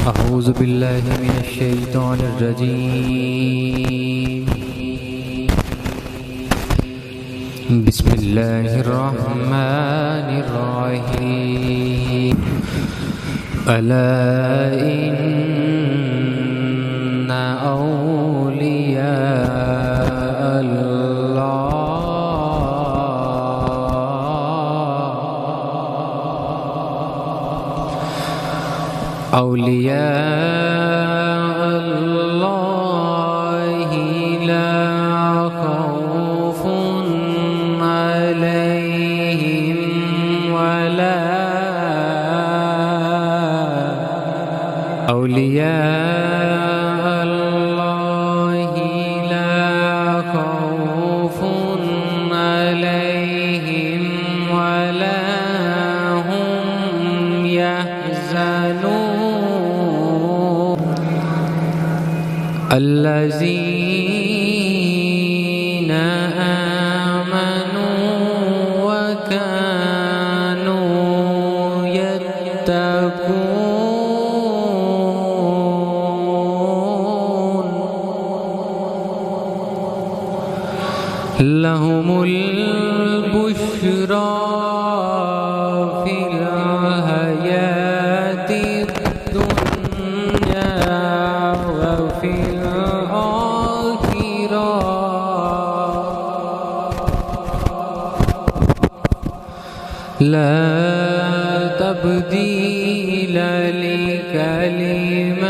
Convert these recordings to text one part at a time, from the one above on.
أعوذ بالله من الشيطان الرجيم. بسم الله الرحمن الرحيم. ألا إن أولياء الله لا خوف عليهم ولا هم يحزنون. الذين آمنوا وكانوا يتقون لهم البشرى في الحياة الدنيا وفي الآخرة لا تبديل لكلمات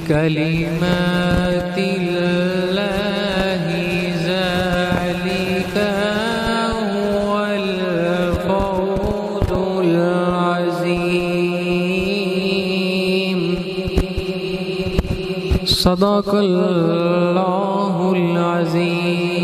لكلمات الله ذلك هو الفوز العظيم. صدق الله العظيم.